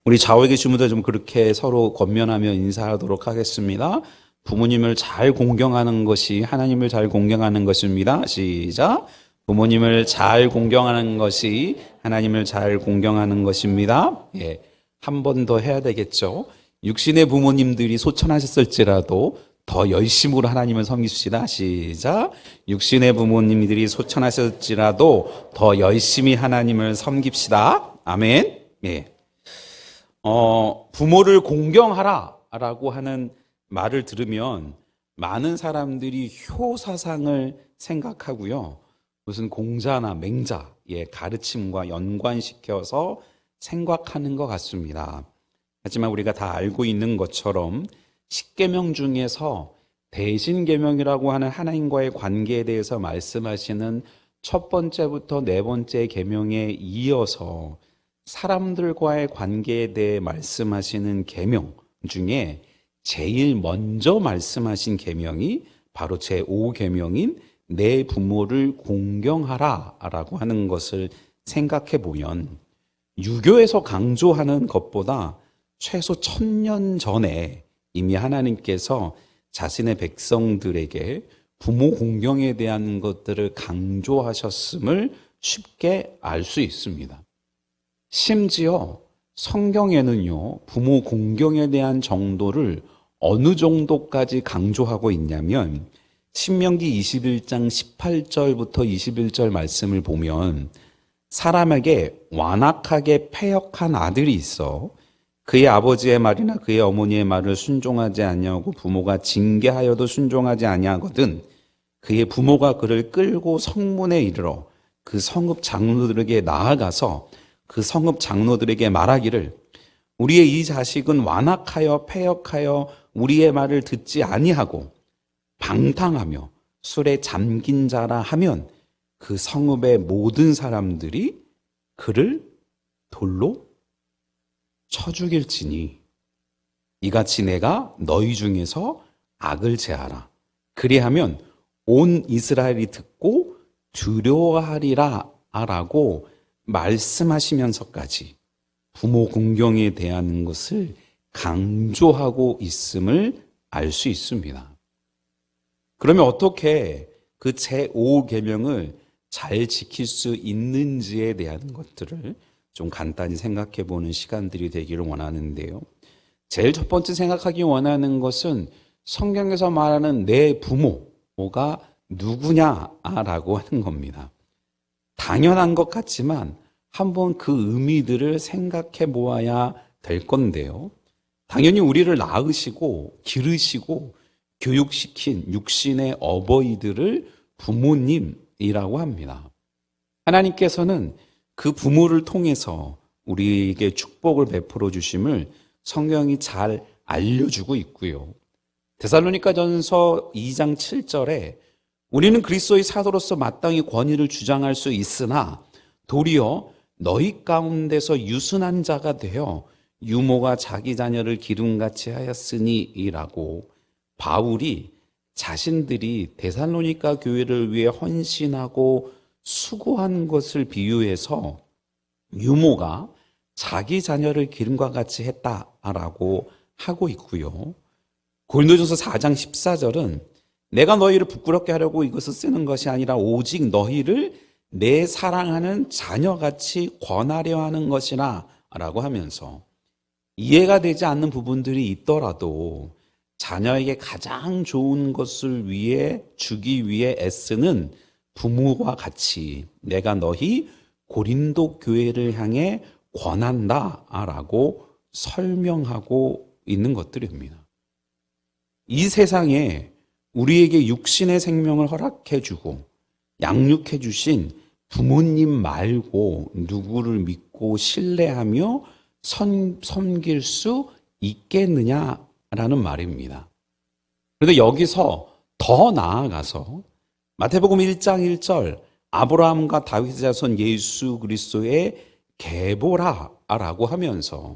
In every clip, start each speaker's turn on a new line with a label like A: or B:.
A: 우리 좌우에 계신 분들 좀 그렇게 서로 권면하며 인사하도록 하겠습니다. 부모님을 잘 공경하는 것이 하나님을 잘 공경하는 것입니다. 시작. 부모님을 잘 공경하는 것이 하나님을 잘 공경하는 것입니다. 예, 한 번 더 해야 되겠죠. 육신의 부모님들이 소천하셨을지라도 더 열심으로 하나님을 섬깁시다. 시작. 육신의 부모님들이 소천하셨을지라도 더 열심히 하나님을 섬깁시다. 아멘. 예. 부모를 공경하라라고 하는 말을 들으면 많은 사람들이 효사상을 생각하고요. 무슨 공자나 맹자의 가르침과 연관시켜서 생각하는 것 같습니다. 하지만 우리가 다 알고 있는 것처럼 십계명 중에서 대신계명이라고 하는 하나님과의 관계에 대해서 말씀하시는 첫 번째부터 네 번째 계명에 이어서 사람들과의 관계에 대해 말씀하시는 계명 중에 제일 먼저 말씀하신 계명이 바로 제5계명인 내 부모를 공경하라라고 하는 것을 생각해 보면 유교에서 강조하는 것보다 최소 1000년 전에 이미 하나님께서 자신의 백성들에게 부모 공경에 대한 것들을 강조하셨음을 쉽게 알 수 있습니다. 심지어 성경에는요, 부모 공경에 대한 정도를 어느 정도까지 강조하고 있냐면 신명기 21장 18절부터 21절 말씀을 보면 사람에게 완악하게 패역한 아들이 있어 그의 아버지의 말이나 그의 어머니의 말을 순종하지 아니하고 부모가 징계하여도 순종하지 아니하거든 그의 부모가 그를 끌고 성문에 이르러 그 성읍 장로들에게 나아가서 그 성읍 장로들에게 말하기를 우리의 이 자식은 완악하여 패역하여 우리의 말을 듣지 아니하고 방탕하며 술에 잠긴 자라 하면 그 성읍의 모든 사람들이 그를 돌로 쳐 죽일지니 이같이 내가 너희 중에서 악을 제하라. 그리하면 온 이스라엘이 듣고 두려워하리라 라고 말씀하시면서까지 부모 공경에 대한 것을 강조하고 있음을 알 수 있습니다. 그러면 어떻게 그 제5계명을 잘 지킬 수 있는지에 대한 것들을 좀 간단히 생각해 보는 시간들이 되기를 원하는데요. 제일 첫 번째 생각하기 원하는 것은 성경에서 말하는 내 부모가 누구냐라고 하는 겁니다. 당연한 것 같지만 한번 그 의미들을 생각해 보아야 될 건데요. 당연히 우리를 낳으시고 기르시고 교육시킨 육신의 어버이들을 부모님이라고 합니다. 하나님께서는 그 부모를 통해서 우리에게 축복을 베풀어 주심을 성경이 잘 알려주고 있고요. 데살로니가전서 2장 7절에 우리는 그리스도의 사도로서 마땅히 권위를 주장할 수 있으나 도리어 너희 가운데서 유순한 자가 되어 유모가 자기 자녀를 기름같이 하였으니 이라고 바울이 자신들이 데살로니가 교회를 위해 헌신하고 수고한 것을 비유해서 유모가 자기 자녀를 기름과 같이 했다라고 하고 있고요. 고린도전서 4장 14절은 내가 너희를 부끄럽게 하려고 이것을 쓰는 것이 아니라 오직 너희를 내 사랑하는 자녀같이 권하려 하는 것이라 라고 하면서 이해가 되지 않는 부분들이 있더라도 자녀에게 가장 좋은 것을 위해 주기 위해 애쓰는 부모와 같이 내가 너희 고린도 교회를 향해 권한다 라고 설명하고 있는 것들입니다. 이 세상에 우리에게 육신의 생명을 허락해 주고 양육해 주신 부모님 말고 누구를 믿고 신뢰하며 섬길 수 있겠느냐라는 말입니다. 그런데 여기서 더 나아가서 마태복음 1장 1절 아브라함과 다윗의 자손 예수 그리스도의 계보라라고 하면서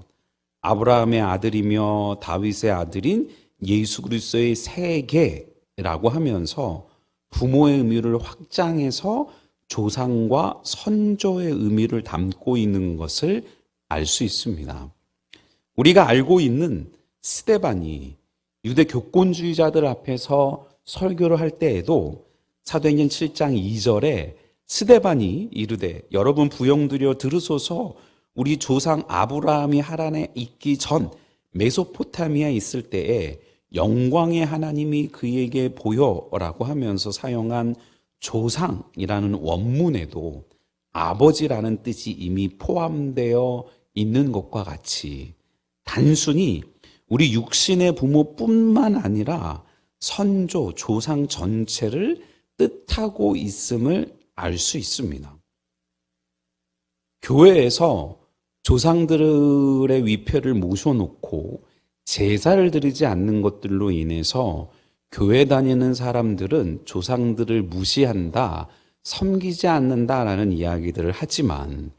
A: 아브라함의 아들이며 다윗의 아들인 예수 그리스도의 세계라고 하면서 부모의 의미를 확장해서 조상과 선조의 의미를 담고 있는 것을 알 수 있습니다. 우리가 알고 있는 스데반이 유대 교권주의자들 앞에서 설교를 할 때에도 사도행전 7장 2절에 스데반이 이르되 여러분 부영들여 들으소서 우리 조상 아브라함이 하란에 있기 전 메소포타미아에 있을 때에 영광의 하나님이 그에게 보여라고 하면서 사용한 조상이라는 원문에도 아버지라는 뜻이 이미 포함되어 있는 것과 같이 단순히 우리 육신의 부모뿐만 아니라 선조, 조상 전체를 뜻하고 있음을 알 수 있습니다. 교회에서 조상들의 위패를 모셔놓고 제사를 드리지 않는 것들로 인해서 교회 다니는 사람들은 조상들을 무시한다, 섬기지 않는다라는 이야기들을 하지만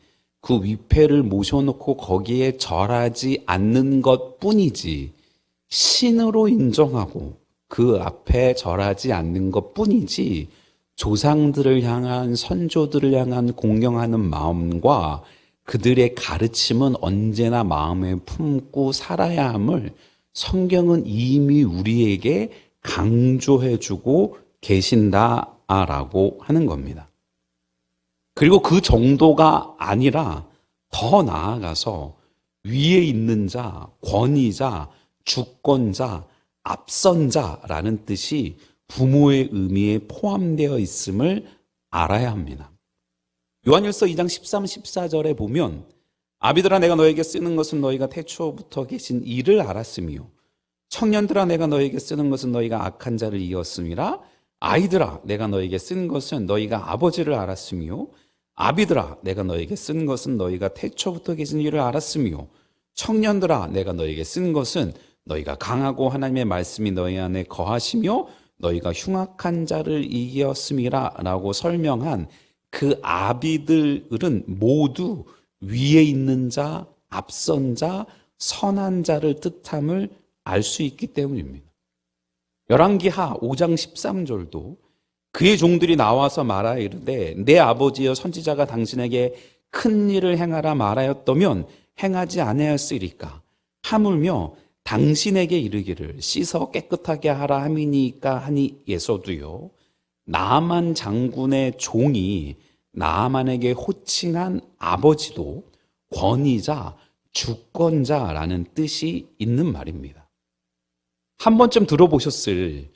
A: 그 위패를 모셔놓고 거기에 절하지 않는 것뿐이지 신으로 인정하고 그 앞에 절하지 않는 것뿐이지 조상들을 향한 선조들을 향한 공경하는 마음과 그들의 가르침은 언제나 마음에 품고 살아야 함을 성경은 이미 우리에게 강조해주고 계신다라고 하는 겁니다. 그리고 그 정도가 아니라 더 나아가서 위에 있는 자, 권위자, 주권자, 앞선자라는 뜻이 부모의 의미에 포함되어 있음을 알아야 합니다. 요한일서 2장 13, 14절에 보면 아비들아 내가 너에게 쓰는 것은 너희가 태초부터 계신 이를 알았으며 청년들아 내가 너에게 쓰는 것은 너희가 악한 자를 이었음이라 아이들아 내가 너에게 쓴 것은 너희가 아버지를 알았으며 아비들아 내가 너에게 쓴 것은 너희가 태초부터 계신 이를 알았으며 청년들아 내가 너에게 쓴 것은 너희가 강하고 하나님의 말씀이 너희 안에 거하시며 너희가 흉악한 자를 이겼음이라 라고 설명한 그 아비들은 모두 위에 있는 자, 앞선 자, 선한 자를 뜻함을 알 수 있기 때문입니다. 열왕기하 5장 13절도 그의 종들이 나와서 말하 이르되 내 아버지여 선지자가 당신에게 큰 일을 행하라 말하였다면 행하지 아니하였으리까 하물며 당신에게 이르기를 씻어 깨끗하게 하라 함이니까 하니 예서도요 나아만 장군의 종이 나아만에게 호칭한 아버지도 권위자, 주권자라는 뜻이 있는 말입니다. 한 번쯤 들어보셨을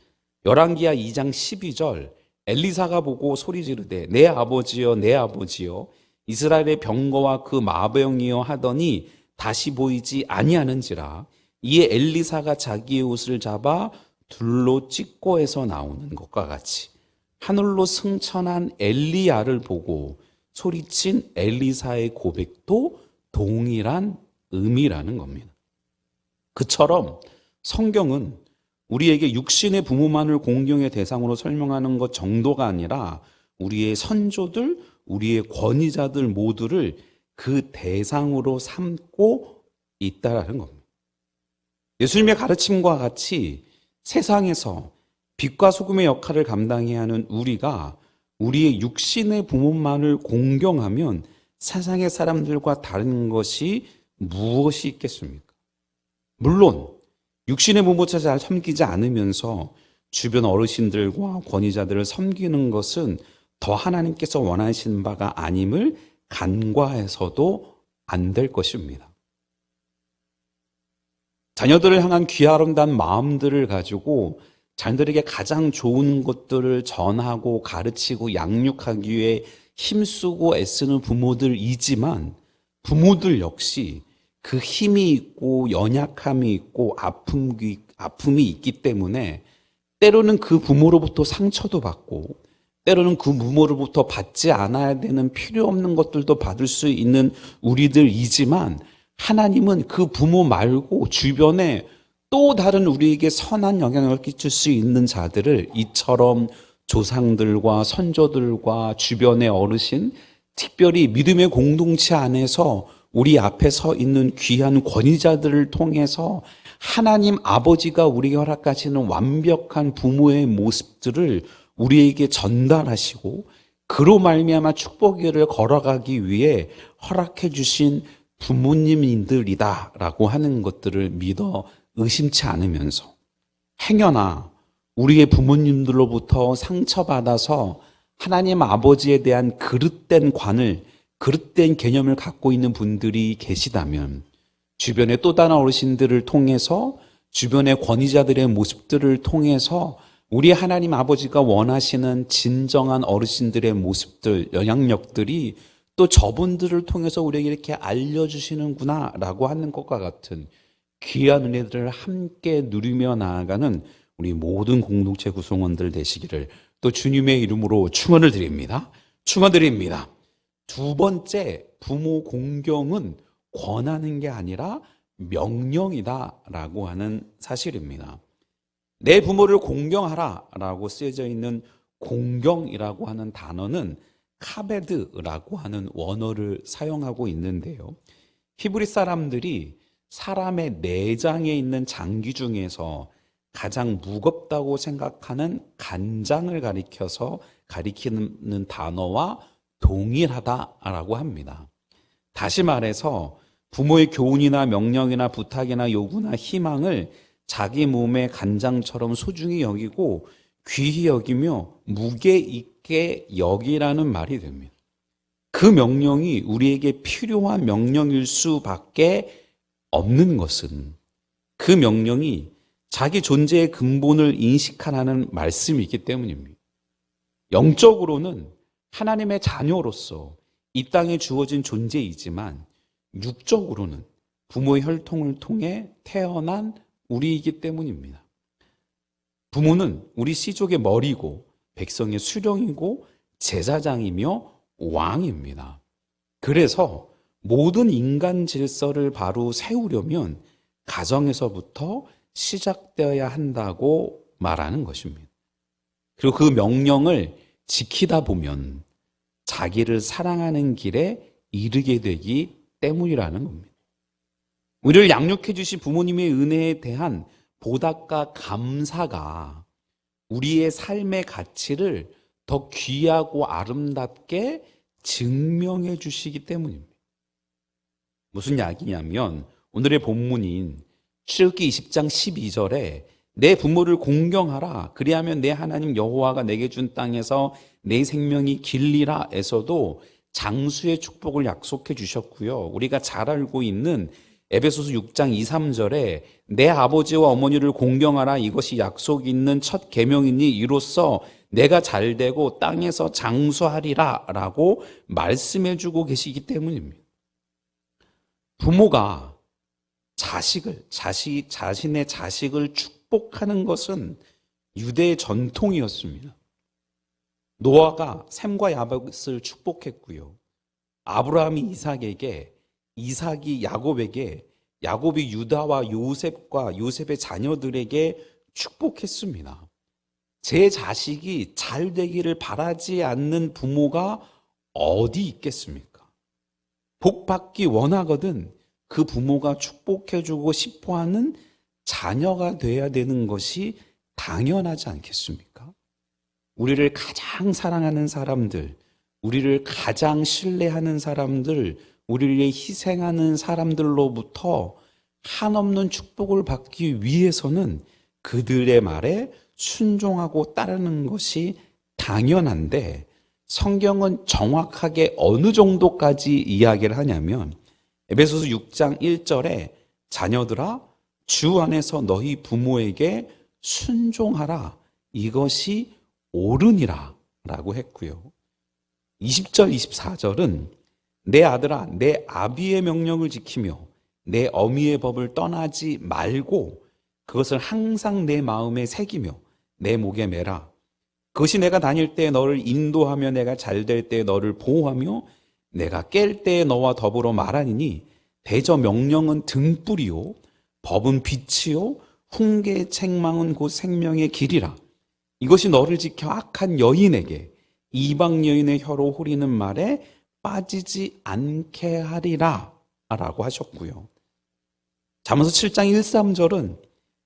A: 열왕기하 2장 12절 엘리사가 보고 소리 지르되 내 아버지여 내 아버지여 이스라엘의 병거와 그 마병이여 하더니 다시 보이지 아니하는지라 이에 엘리사가 자기의 옷을 잡아 둘로 찢고 해서 나오는 것과 같이 하늘로 승천한 엘리야를 보고 소리친 엘리사의 고백도 동일한 의미라는 겁니다. 그처럼 성경은 우리에게 육신의 부모만을 공경의 대상으로 설명하는 것 정도가 아니라 우리의 선조들, 우리의 권위자들 모두를 그 대상으로 삼고 있다라는 겁니다. 예수님의 가르침과 같이 세상에서 빛과 소금의 역할을 감당해야 하는 우리가 우리의 육신의 부모만을 공경하면 세상의 사람들과 다른 것이 무엇이 있겠습니까? 물론 육신의 부모차 잘 섬기지 않으면서 주변 어르신들과 권위자들을 섬기는 것은 더 하나님께서 원하시는 바가 아님을 간과해서도 안 될 것입니다. 자녀들을 향한 귀 아름다운 마음들을 가지고 자녀들에게 가장 좋은 것들을 전하고 가르치고 양육하기 위해 힘쓰고 애쓰는 부모들이지만 부모들 역시 그 힘이 있고 연약함이 있고 아픔이 있기 때문에 때로는 그 부모로부터 상처도 받고 때로는 그 부모로부터 받지 않아야 되는 필요 없는 것들도 받을 수 있는 우리들이지만 하나님은 그 부모 말고 주변에 또 다른 우리에게 선한 영향을 끼칠 수 있는 자들을 이처럼 조상들과 선조들과 주변의 어르신, 특별히 믿음의 공동체 안에서 우리 앞에 서 있는 귀한 권위자들을 통해서 하나님 아버지가 우리에게 허락하시는 완벽한 부모의 모습들을 우리에게 전달하시고 그로 말미암아 축복의 길을 걸어가기 위해 허락해 주신 부모님들이다라고 하는 것들을 믿어 의심치 않으면서 행여나 우리의 부모님들로부터 상처받아서 하나님 아버지에 대한 그릇된 관을, 그릇된 개념을 갖고 있는 분들이 계시다면 주변의 또 다른 어르신들을 통해서, 주변의 권위자들의 모습들을 통해서 우리 하나님 아버지가 원하시는 진정한 어르신들의 모습들, 영향력들이 또 저분들을 통해서 우리에게 이렇게 알려주시는구나 라고 하는 것과 같은 귀한 은혜들을 함께 누리며 나아가는 우리 모든 공동체 구성원들 되시기를 또 주님의 이름으로 축원을 드립니다. 축원드립니다. 두 번째, 부모 공경은 권하는 게 아니라 명령이다라고 하는 사실입니다. 내 부모를 공경하라라고 쓰여져 있는 공경이라고 하는 단어는 카베드라고 하는 원어를 사용하고 있는데요. 히브리 사람들이 사람의 내장에 있는 장기 중에서 가장 무겁다고 생각하는 간장을 가리키는 단어와 동일하다라고 합니다. 다시 말해서 부모의 교훈이나 명령이나 부탁이나 요구나 희망을 자기 몸의 간장처럼 소중히 여기고 귀히 여기며 무게 있게 여기라는 말이 됩니다. 그 명령이 우리에게 필요한 명령일 수밖에 없는 것은 그 명령이 자기 존재의 근본을 인식하라는 말씀이기 때문입니다. 영적으로는 하나님의 자녀로서 이 땅에 주어진 존재이지만 육적으로는 부모의 혈통을 통해 태어난 우리이기 때문입니다. 부모는 우리 씨족의 머리고 백성의 수령이고 제사장이며 왕입니다. 그래서 모든 인간 질서를 바로 세우려면 가정에서부터 시작되어야 한다고 말하는 것입니다. 그리고 그 명령을 지키다 보면 자기를 사랑하는 길에 이르게 되기 때문이라는 겁니다. 우리를 양육해 주신 부모님의 은혜에 대한 보답과 감사가 우리의 삶의 가치를 더 귀하고 아름답게 증명해 주시기 때문입니다. 무슨 이야기냐면 오늘의 본문인 출애굽기 20장 12절에 내 부모를 공경하라 그리하면 내 하나님 여호와가 내게 준 땅에서 내 생명이 길리라에서도 장수의 축복을 약속해 주셨고요. 우리가 잘 알고 있는 에베소서 6장 2, 3절에 내 아버지와 어머니를 공경하라 이것이 약속 있는 첫 계명이니 이로써 내가 잘되고 땅에서 장수하리라 라고 말씀해 주고 계시기 때문입니다. 부모가 자신의 자식을 축복하는 것은 유대의 전통이었습니다. 노아가 셈과 야벳을 축복했고요. 아브라함이 이삭에게, 이삭이 야곱에게, 야곱이 유다와 요셉과 요셉의 자녀들에게 축복했습니다. 제 자식이 잘 되기를 바라지 않는 부모가 어디 있겠습니까? 복 받기 원하거든 그 부모가 축복해주고 싶어하는 자녀가 돼야 되는 것이 당연하지 않겠습니까? 우리를 가장 사랑하는 사람들, 우리를 가장 신뢰하는 사람들, 우리를 희생하는 사람들로부터 한없는 축복을 받기 위해서는 그들의 말에 순종하고 따르는 것이 당연한데 성경은 정확하게 어느 정도까지 이야기를 하냐면 에베소서 6장 1절에 자녀들아 주 안에서 너희 부모에게 순종하라 이것이 옳으니라 라고 했고요. 20절 24절은 내 아들아 내 아비의 명령을 지키며 내 어미의 법을 떠나지 말고 그것을 항상 내 마음에 새기며 내 목에 매라. 그것이 내가 다닐 때 너를 인도하며 내가 잘될 때 너를 보호하며 내가 깰 때에 너와 더불어 말하니니 대저 명령은 등불이요 법은 빛이요 훈계의 책망은 곧 생명의 길이라. 이것이 너를 지켜 악한 여인에게 이방 여인의 혀로 후리는 말에 빠지지 않게 하리라 라고 하셨고요. 잠언서 7장 1, 3절은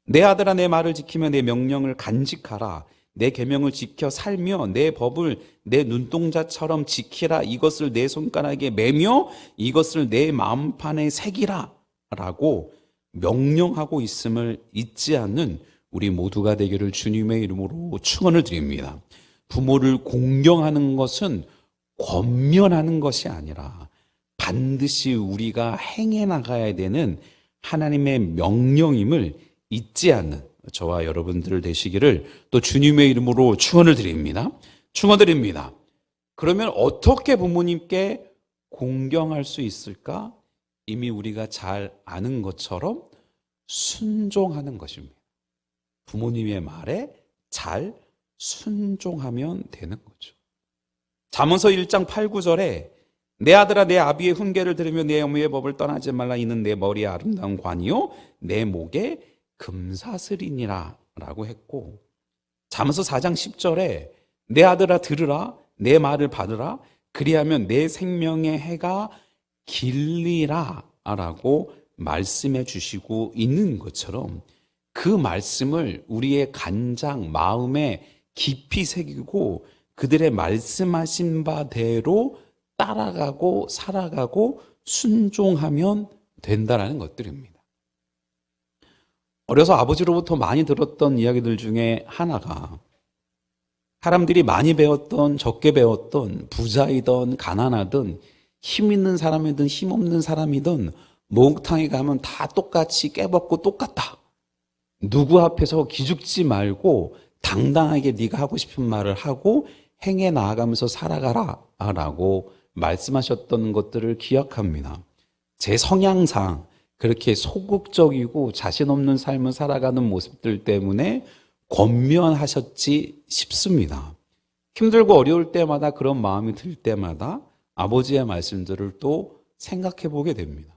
A: 내 아들아 내 말을 지키며 내 명령을 간직하라. 내 계명을 지켜 살며 내 법을 내 눈동자처럼 지키라. 이것을 내 손가락에 매며 이것을 내 마음판에 새기라 라고 명령하고 있음을 잊지 않는 우리 모두가 되기를 주님의 이름으로 축원을 드립니다. 부모를 공경하는 것은 권면하는 것이 아니라 반드시 우리가 행해 나가야 되는 하나님의 명령임을 잊지 않는 저와 여러분들 되시기를 또 주님의 이름으로 축원을 드립니다. 축원드립니다. 그러면 어떻게 부모님께 공경할 수 있을까? 이미 우리가 잘 아는 것처럼 순종하는 것입니다. 부모님의 말에 잘 순종하면 되는 거죠. 잠언서 1장 8, 9절에 내 아들아 내 아비의 훈계를 들으며 내 어머니의 법을 떠나지 말라. 이는 내 머리에 아름다운 관이요 내 목에 금사슬이니라 라고 했고, 잠언서 4장 10절에 내 아들아 들으라 내 말을 받으라 그리하면 내 생명의 해가 길리라 라고 말씀해 주시고 있는 것처럼 그 말씀을 우리의 간장 마음에 깊이 새기고 그들의 말씀하신 바대로 따라가고 살아가고 순종하면 된다라는 것들입니다. 어려서 아버지로부터 많이 들었던 이야기들 중에 하나가 사람들이 많이 배웠던 적게 배웠던 부자이든 가난하든 힘 있는 사람이든 힘 없는 사람이든 목욕탕에 가면 다 똑같이 깨벗고 똑같다. 누구 앞에서 기죽지 말고 당당하게 네가 하고 싶은 말을 하고 행해 나아가면서 살아가라 라고 말씀하셨던 것들을 기억합니다. 제 성향상 그렇게 소극적이고 자신 없는 삶을 살아가는 모습들 때문에 권면하셨지 싶습니다. 힘들고 어려울 때마다 그런 마음이 들 때마다 아버지의 말씀들을 또 생각해 보게 됩니다.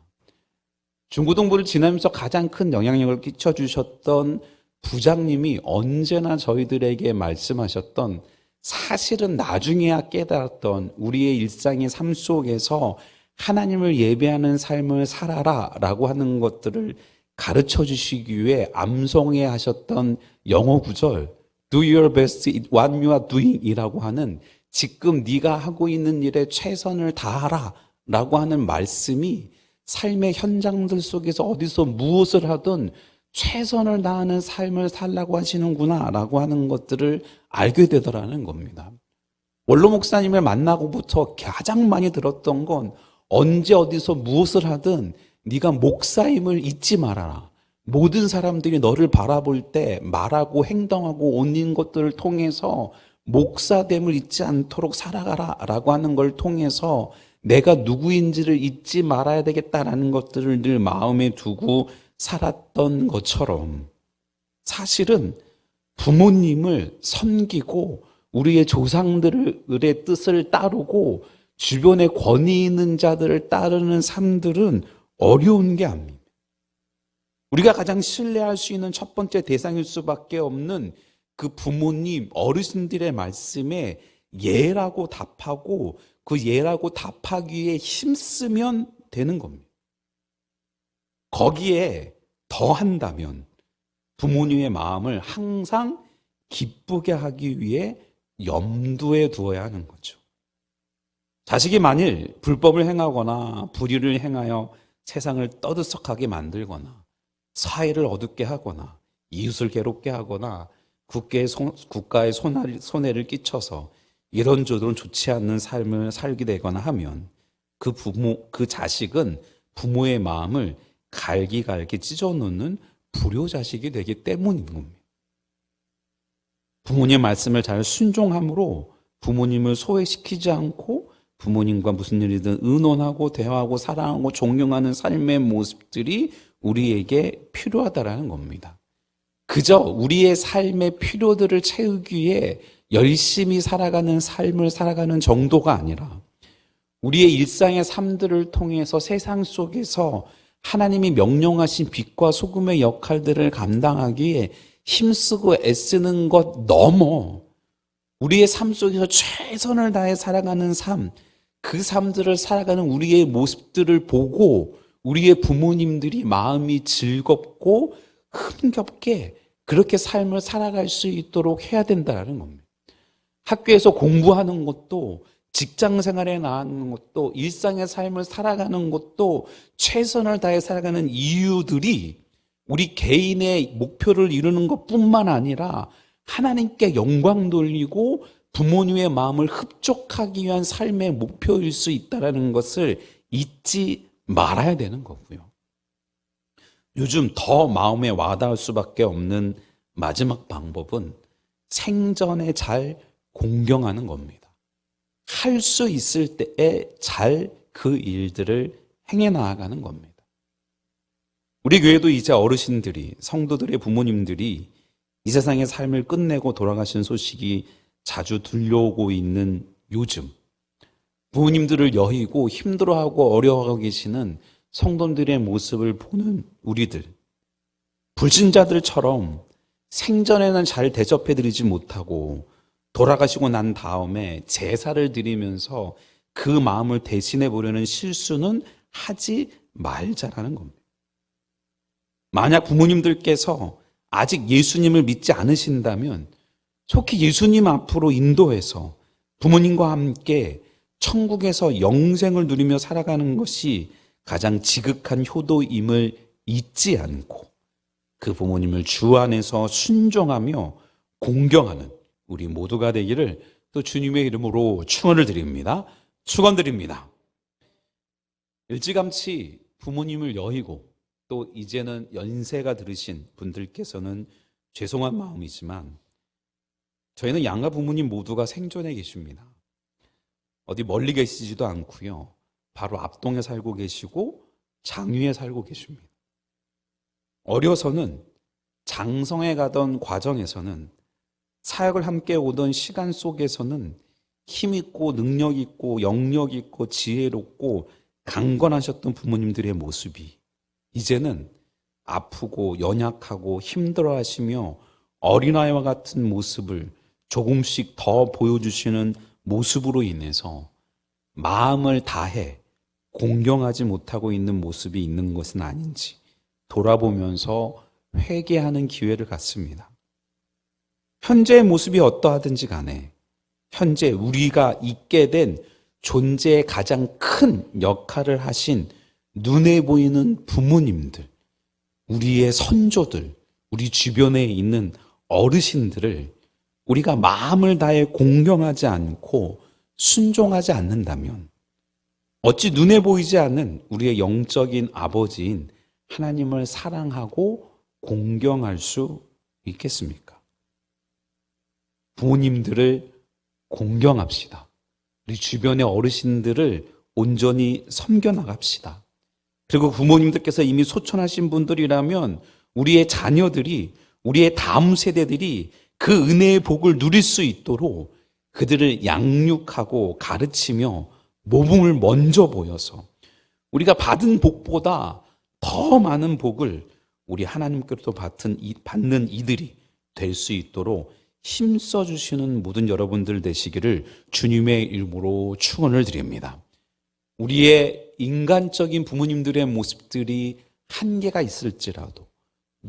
A: 중고등부를 지나면서 가장 큰 영향력을 끼쳐주셨던 부장님이 언제나 저희들에게 말씀하셨던, 사실은 나중에야 깨달았던 우리의 일상의 삶 속에서 하나님을 예배하는 삶을 살아라 라고 하는 것들을 가르쳐 주시기 위해 암송해 하셨던 영어 구절 Do your best at what you are doing 이라고 하는, 지금 네가 하고 있는 일에 최선을 다하라 라고 하는 말씀이 삶의 현장들 속에서 어디서 무엇을 하든 최선을 다하는 삶을 살라고 하시는구나 라고 하는 것들을 알게 되더라는 겁니다. 원로 목사님을 만나고부터 가장 많이 들었던 건 언제 어디서 무엇을 하든 네가 목사임을 잊지 말아라. 모든 사람들이 너를 바라볼 때 말하고 행동하고 옷 입는 것들을 통해서 목사됨을 잊지 않도록 살아가라 라고 하는 걸 통해서 내가 누구인지를 잊지 말아야 되겠다라는 것들을 늘 마음에 두고 살았던 것처럼, 사실은 부모님을 섬기고 우리의 조상들의 뜻을 따르고 주변에 권위 있는 자들을 따르는 삶들은 어려운 게 아닙니다. 우리가 가장 신뢰할 수 있는 첫 번째 대상일 수밖에 없는 그 부모님, 어르신들의 말씀에 예라고 답하고 그 예라고 답하기에 힘쓰면 되는 겁니다. 거기에 더한다면 부모님의 마음을 항상 기쁘게 하기 위해 염두에 두어야 하는 거죠. 자식이 만일 불법을 행하거나 불의를 행하여 세상을 떠들썩하게 만들거나 사회를 어둡게 하거나 이웃을 괴롭게 하거나 국가에 손해를 끼쳐서 이런저런 좋지 않는 삶을 살게 되거나 하면 그 자식은 부모의 마음을 갈기갈기 찢어놓는 불효자식이 되기 때문인 겁니다. 부모님의 말씀을 잘 순종함으로 부모님을 소외시키지 않고 부모님과 무슨 일이든 의논하고 대화하고 사랑하고 존경하는 삶의 모습들이 우리에게 필요하다라는 겁니다. 그저 우리의 삶의 필요들을 채우기 위해 열심히 살아가는 삶을 살아가는 정도가 아니라 우리의 일상의 삶들을 통해서 세상 속에서 하나님이 명령하신 빛과 소금의 역할들을 감당하기에 힘쓰고 애쓰는 것 넘어 우리의 삶 속에서 최선을 다해 살아가는 삶, 그 삶들을 살아가는 우리의 모습들을 보고 우리의 부모님들이 마음이 즐겁고 흥겹게 그렇게 삶을 살아갈 수 있도록 해야 된다는 겁니다. 학교에서 공부하는 것도, 직장 생활에 나가는 것도, 일상의 삶을 살아가는 것도 최선을 다해 살아가는 이유들이 우리 개인의 목표를 이루는 것뿐만 아니라 하나님께 영광 돌리고 부모님의 마음을 흡족하기 위한 삶의 목표일 수 있다는 것을 잊지 말아야 되는 거고요. 요즘 더 마음에 와닿을 수밖에 없는 마지막 방법은 생전에 잘 공경하는 겁니다. 할 수 있을 때에 잘 그 일들을 행해 나아가는 겁니다. 우리 교회도 이제 어르신들이, 성도들의 부모님들이 이 세상의 삶을 끝내고 돌아가신 소식이 자주 들려오고 있는 요즘, 부모님들을 여의고 힘들어하고 어려워하고 계시는 성도들의 모습을 보는 우리들, 불신자들처럼 생전에는 잘 대접해드리지 못하고 돌아가시고 난 다음에 제사를 드리면서 그 마음을 대신해 보려는 실수는 하지 말자라는 겁니다. 만약 부모님들께서 아직 예수님을 믿지 않으신다면 속히 예수님 앞으로 인도해서 부모님과 함께 천국에서 영생을 누리며 살아가는 것이 가장 지극한 효도임을 잊지 않고 그 부모님을 주 안에서 순종하며 공경하는 우리 모두가 되기를 또 주님의 이름으로 축원을 드립니다. 축원드립니다. 일찌감치 부모님을 여의고 또 이제는 연세가 들으신 분들께서는 죄송한 마음이지만 저희는 양가 부모님 모두가 생존해 계십니다. 어디 멀리 계시지도 않고요. 바로 앞동에 살고 계시고 장위에 살고 계십니다. 어려서는 장성에 가던 과정에서는 사역을 함께 오던 시간 속에서는 힘있고 능력있고 영력있고 지혜롭고 강건하셨던 부모님들의 모습이 이제는 아프고 연약하고 힘들어하시며 어린아이와 같은 모습을 조금씩 더 보여주시는 모습으로 인해서 마음을 다해 공경하지 못하고 있는 모습이 있는 것은 아닌지 돌아보면서 회개하는 기회를 갖습니다. 현재의 모습이 어떠하든지 간에 현재 우리가 있게 된 존재의 가장 큰 역할을 하신 눈에 보이는 부모님들, 우리의 선조들, 우리 주변에 있는 어르신들을 우리가 마음을 다해 공경하지 않고 순종하지 않는다면 어찌 눈에 보이지 않는 우리의 영적인 아버지인 하나님을 사랑하고 공경할 수 있겠습니까? 부모님들을 공경합시다. 우리 주변의 어르신들을 온전히 섬겨나갑시다. 그리고 부모님들께서 이미 소천하신 분들이라면 우리의 자녀들이, 우리의 다음 세대들이 그 은혜의 복을 누릴 수 있도록 그들을 양육하고 가르치며 모범을 먼저 보여서 우리가 받은 복보다 더 많은 복을 우리 하나님께로부터 받는 이들이 될 수 있도록 힘써 주시는 모든 여러분들 되시기를 주님의 이름으로 축원을 드립니다. 우리의 인간적인 부모님들의 모습들이 한계가 있을지라도,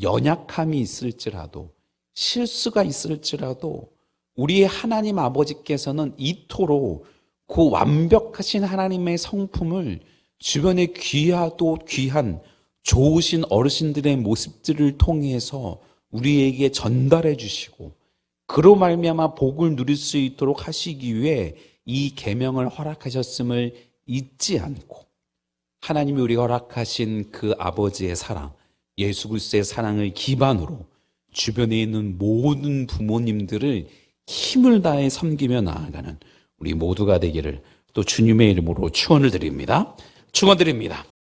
A: 연약함이 있을지라도, 실수가 있을지라도 우리의 하나님 아버지께서는 이토록 그 완벽하신 하나님의 성품을 주변에 귀하도 귀한 좋으신 어르신들의 모습들을 통해서 우리에게 전달해 주시고 그로 말미암아 복을 누릴 수 있도록 하시기 위해 이 계명을 허락하셨음을 잊지 않고 하나님이 우리가 허락하신 그 아버지의 사랑, 예수 그리스도의 사랑을 기반으로 주변에 있는 모든 부모님들을 힘을 다해 섬기며 나아가는 우리 모두가 되기를 또 주님의 이름으로 축원을 드립니다. 축원드립니다.